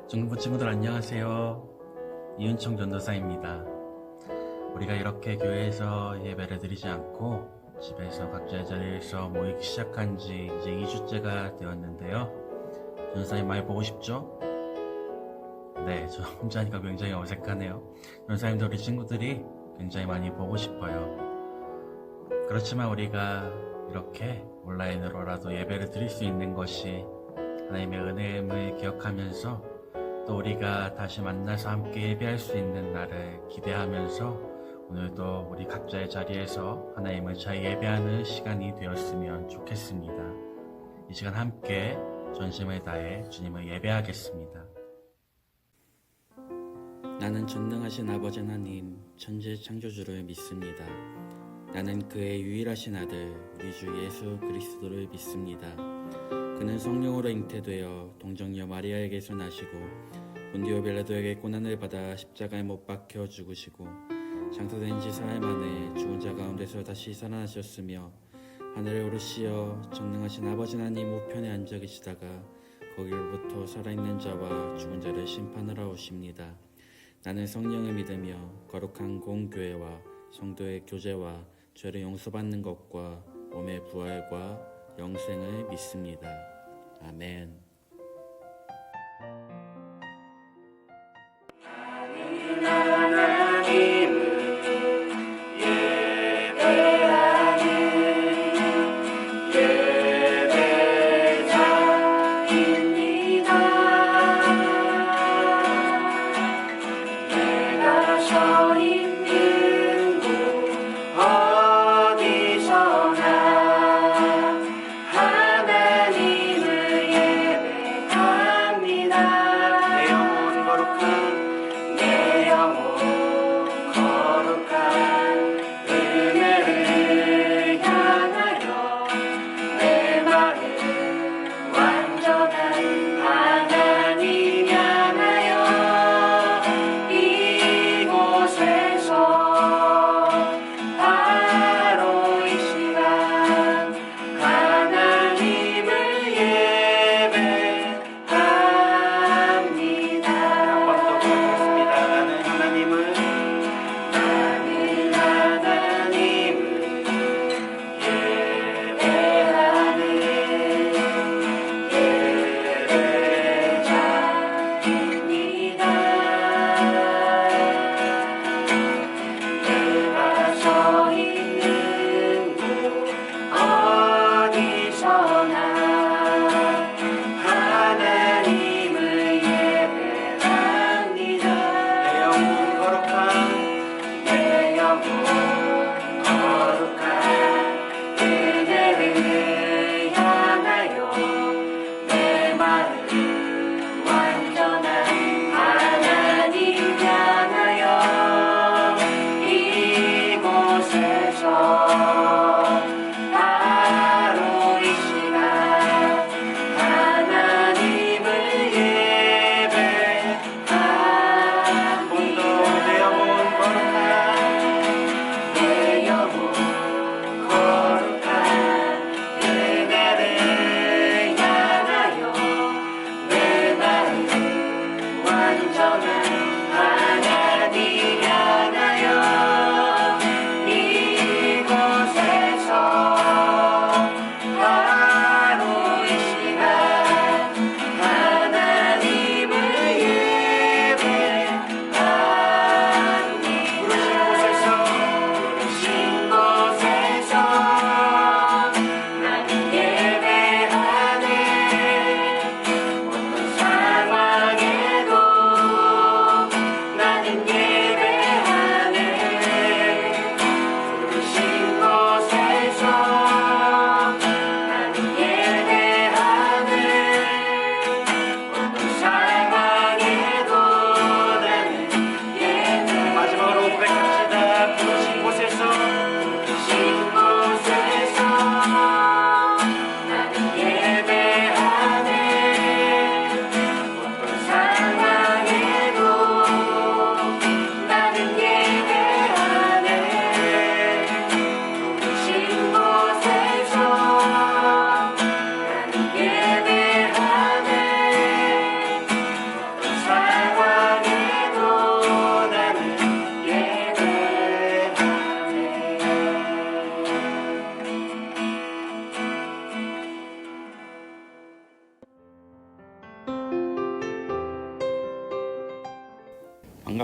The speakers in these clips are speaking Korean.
중부 친구들 안녕하세요. 이은총 전도사입니다. 우리가 이렇게 교회에서 예배를 드리지 않고 집에서 각자의 자리에서 모이기 시작한 지 이제 2주째가 되었는데요. 전도사님 많이 보고 싶죠? 네, 저 혼자 하니까 굉장히 어색하네요. 전도사님도 우리 친구들이 굉장히 많이 보고 싶어요. 그렇지만 우리가 이렇게 온라인으로라도 예배를 드릴 수 있는 것이 하나님의 은혜임을 기억하면서 또 우리가 다시 만나서 함께 예배할 수 있는 날을 기대하면서 오늘도 우리 각자의 자리에서 하나님을 잘 예배하는 시간이 되었으면 좋겠습니다. 이 시간 함께 전심을 다해 주님을 예배하겠습니다. 나는 전능하신 아버지 하나님 천지 창조주를 믿습니다. 나는 그의 유일하신 아들 우리 주 예수 그리스도를 믿습니다. 그는 성령으로 잉태되어 동정녀 마리아에게서 나시고 본디오 빌라도에게 고난을 받아 십자가에 못 박혀 죽으시고 장사된 지 사흘 만에 죽은 자 가운데서 다시 살아나셨으며 하늘에 오르시어 전능하신 아버지 하나님 우편에 앉아 계시다가 거기로부터 살아있는 자와 죽은 자를 심판하러 오십니다. 나는 성령을 믿으며 거룩한 공교회와 성도의 교제와 죄를 용서받는 것과 몸의 부활과 영생을 믿습니다. 아멘. 하나님을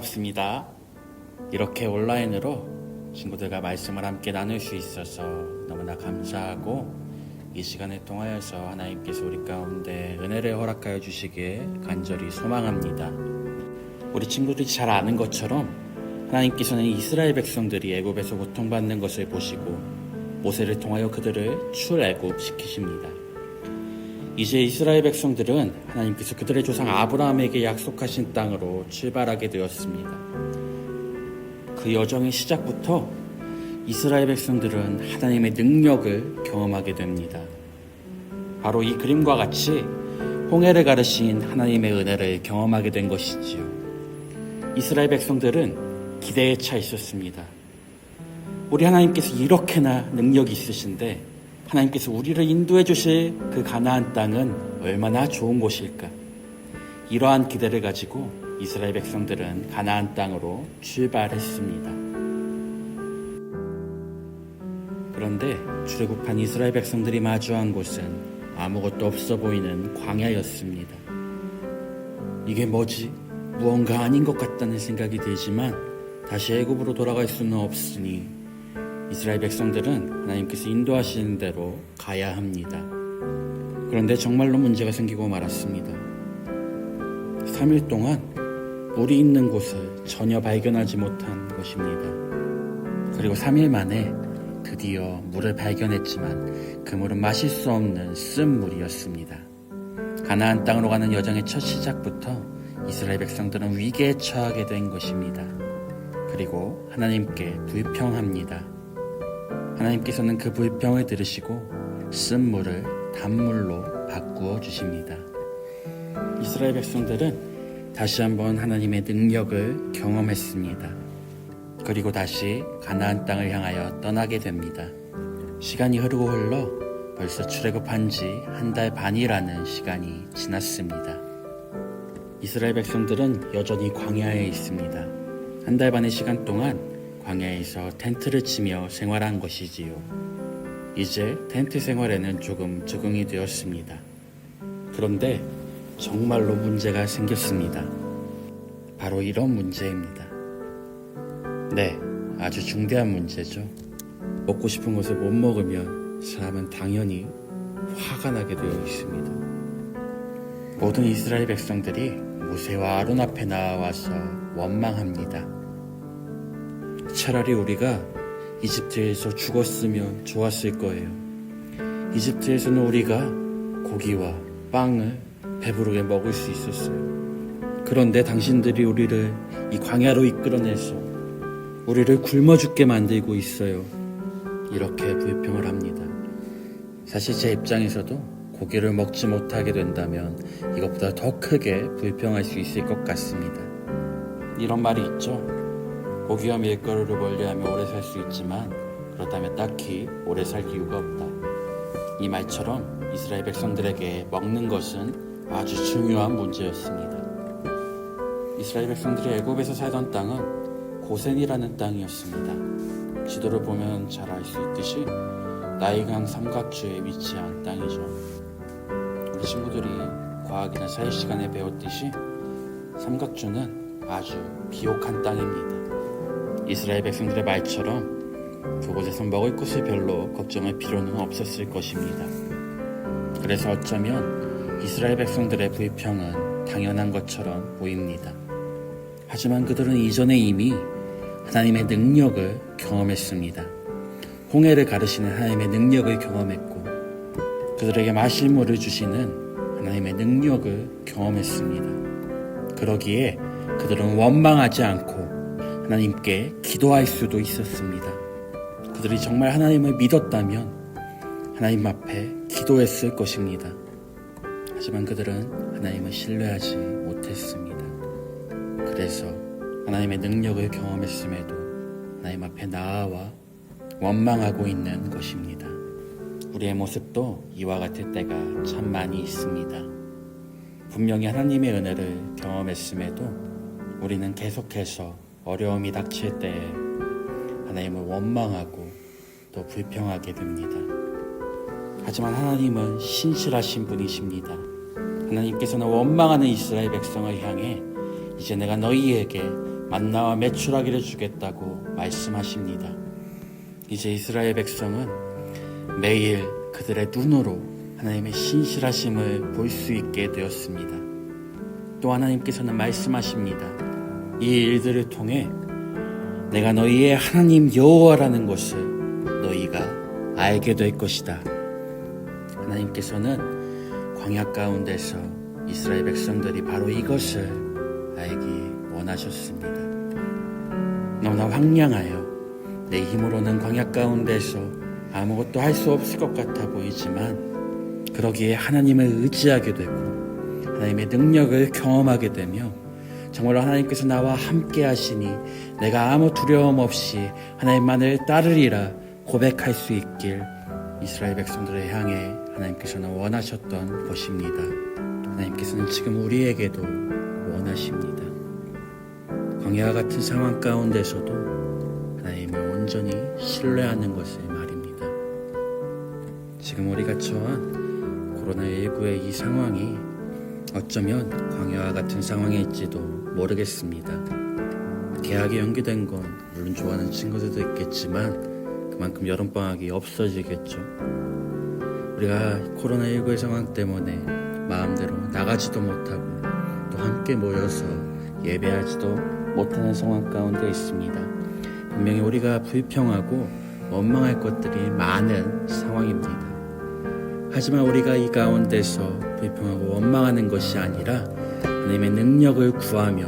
반갑습니다. 이렇게 온라인으로 친구들과 말씀을 함께 나눌 수 있어서 너무나 감사하고, 이 시간을 통하여서 하나님께서 우리 가운데 은혜를 허락하여 주시길 간절히 소망합니다. 우리 친구들이 잘 아는 것처럼 하나님께서는 이스라엘 백성들이 애굽에서 고통받는 것을 보시고 모세를 통하여 그들을 출애굽시키십니다. 이제 이스라엘 백성들은 하나님께서 그들의 조상 아브라함에게 약속하신 땅으로 출발하게 되었습니다. 그 여정의 시작부터 이스라엘 백성들은 하나님의 능력을 경험하게 됩니다. 바로 이 그림과 같이 홍해를 가르신 하나님의 은혜를 경험하게 된 것이지요. 이스라엘 백성들은 기대에 차 있었습니다. 우리 하나님께서 이렇게나 능력이 있으신데 하나님께서 우리를 인도해 주실 그 가나안 땅은 얼마나 좋은 곳일까? 이러한 기대를 가지고 이스라엘 백성들은 가나안 땅으로 출발했습니다. 그런데 출애굽한 이스라엘 백성들이 마주한 곳은 아무것도 없어 보이는 광야였습니다. 이게 뭐지? 무언가 아닌 것 같다는 생각이 들지만 다시 애굽으로 돌아갈 수는 없으니 이스라엘 백성들은 하나님께서 인도하시는 대로 가야 합니다. 그런데 정말로 문제가 생기고 말았습니다. 3일 동안 물이 있는 곳을 전혀 발견하지 못한 것입니다. 그리고 3일 만에 드디어 물을 발견했지만 그 물은 마실 수 없는 쓴 물이었습니다. 가나안 땅으로 가는 여정의 첫 시작부터 이스라엘 백성들은 위기에 처하게 된 것입니다. 그리고 하나님께 불평합니다. 하나님께서는 그 불평을 들으시고 쓴 물을 단물로 바꾸어 주십니다. 이스라엘 백성들은 다시 한번 하나님의 능력을 경험했습니다. 그리고 다시 가나안 땅을 향하여 떠나게 됩니다. 시간이 흐르고 흘러 벌써 출애굽한 지 1달 반이라는 시간이 지났습니다. 이스라엘 백성들은 여전히 광야에 있습니다. 1달 반의 시간 동안 광야에서 텐트를 치며 생활한 것이지요. 이제 텐트 생활에는 조금 적응이 되었습니다. 그런데 정말로 문제가 생겼습니다. 바로 이런 문제입니다. 네, 아주 중대한 문제죠. 먹고 싶은 것을 못 먹으면 사람은 당연히 화가 나게 되어 있습니다. 모든 이스라엘 백성들이 모세와 아론 앞에 나와서 원망합니다. 차라리 우리가 이집트에서 죽었으면 좋았을 거예요. 이집트에서는 우리가 고기와 빵을 배부르게 먹을 수 있었어요. 그런데 당신들이 우리를 이 광야로 이끌어내서 우리를 굶어 죽게 만들고 있어요. 이렇게 불평을 합니다. 사실 제 입장에서도 고기를 먹지 못하게 된다면 이것보다 더 크게 불평할 수 있을 것 같습니다. 이런 말이 있죠. 고기와 밀가루를 멀리하면 오래 살 수 있지만 그렇다면 딱히 오래 살 이유가 없다. 이 말처럼 이스라엘 백성들에게 먹는 것은 아주 중요한 문제였습니다. 이스라엘 백성들이 애굽에서 살던 땅은 고센이라는 땅이었습니다. 지도를 보면 잘 알 수 있듯이 나일강 삼각주에 위치한 땅이죠. 우리 친구들이 과학이나 사회 시간에 배웠듯이 삼각주는 아주 비옥한 땅입니다. 이스라엘 백성들의 말처럼 그곳에서 먹을 것을 별로 걱정할 필요는 없었을 것입니다. 그래서 어쩌면 이스라엘 백성들의 불평은 당연한 것처럼 보입니다. 하지만 그들은 이전에 이미 하나님의 능력을 경험했습니다. 홍해를 가르시는 하나님의 능력을 경험했고 그들에게 마실 물을 주시는 하나님의 능력을 경험했습니다. 그러기에 그들은 원망하지 않고 하나님께 기도할 수도 있었습니다. 그들이 정말 하나님을 믿었다면 하나님 앞에 기도했을 것입니다. 하지만 그들은 하나님을 신뢰하지 못했습니다. 그래서 하나님의 능력을 경험했음에도 하나님 앞에 나아와 원망하고 있는 것입니다. 우리의 모습도 이와 같을 때가 참 많이 있습니다. 분명히 하나님의 은혜를 경험했음에도 우리는 계속해서 어려움이 닥칠 때에 하나님을 원망하고 또 불평하게 됩니다. 하지만 하나님은 신실하신 분이십니다. 하나님께서는 원망하는 이스라엘 백성을 향해 이제 내가 너희에게 만나와 메추라기를 주겠다고 말씀하십니다. 이제 이스라엘 백성은 매일 그들의 눈으로 하나님의 신실하심을 볼 수 있게 되었습니다. 또 하나님께서는 말씀하십니다. 이 일들을 통해 내가 너희의 하나님 여호와라는 것을 너희가 알게 될 것이다. 하나님께서는 광야 가운데서 이스라엘 백성들이 바로 이것을 알기 원하셨습니다. 너무나 황량하여 내 힘으로는 광야 가운데서 아무것도 할 수 없을 것 같아 보이지만 그러기에 하나님을 의지하게 되고 하나님의 능력을 경험하게 되며 정말로 하나님께서 나와 함께 하시니 내가 아무 두려움 없이 하나님만을 따르리라 고백할 수 있길 이스라엘 백성들을 향해 하나님께서는 원하셨던 것입니다. 하나님께서는 지금 우리에게도 원하십니다. 광야와 같은 상황 가운데서도 하나님을 온전히 신뢰하는 것을 말입니다. 지금 우리가 처한 코로나19의 이 상황이 어쩌면 광야와 같은 상황일지도 모르겠습니다. 개학이 연기된 건 물론 좋아하는 친구들도 있겠지만 그만큼 여름방학이 없어지겠죠. 우리가 코로나19의 상황 때문에 마음대로 나가지도 못하고 또 함께 모여서 예배하지도 못하는 상황 가운데 있습니다. 분명히 우리가 불평하고 원망할 것들이 많은 상황입니다. 하지만 우리가 이 가운데서 불평하고 원망하는 것이 아니라 하나님의 능력을 구하며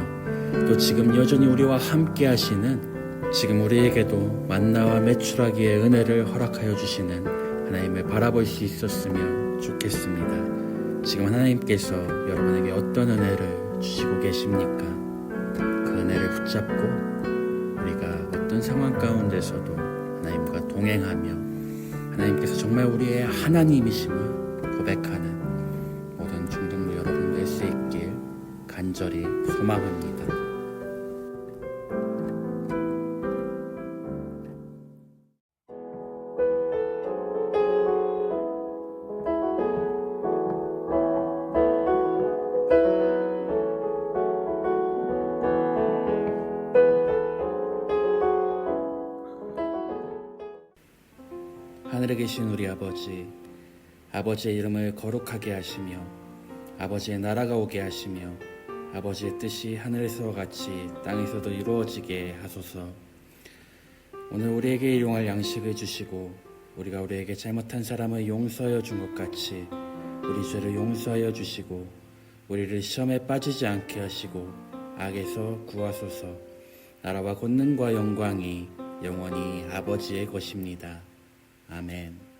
또 지금 여전히 우리와 함께 하시는 지금 우리에게도 만나와 메추라기의 은혜를 허락하여 주시는 하나님을 바라볼 수 있었으면 좋겠습니다. 지금 하나님께서 여러분에게 어떤 은혜를 주시고 계십니까? 그 은혜를 붙잡고 우리가 어떤 상황 가운데서도 하나님과 동행하며 하나님께서 정말 우리의 하나님이심을 고백하는 모든 중등부 여러분 될 수 있길 간절히 소망합니다. 하늘에 계신 우리 아버지, 아버지의 이름을 거룩하게 하시며 아버지의 나라가 오게 하시며 아버지의 뜻이 하늘에서와 같이 땅에서도 이루어지게 하소서. 오늘 우리에게 일용할 양식을 주시고 우리가 우리에게 잘못한 사람을 용서하여 준 것 같이 우리 죄를 용서하여 주시고 우리를 시험에 빠지지 않게 하시고 악에서 구하소서. 나라와 권능과 영광이 영원히 아버지의 것입니다. 아멘.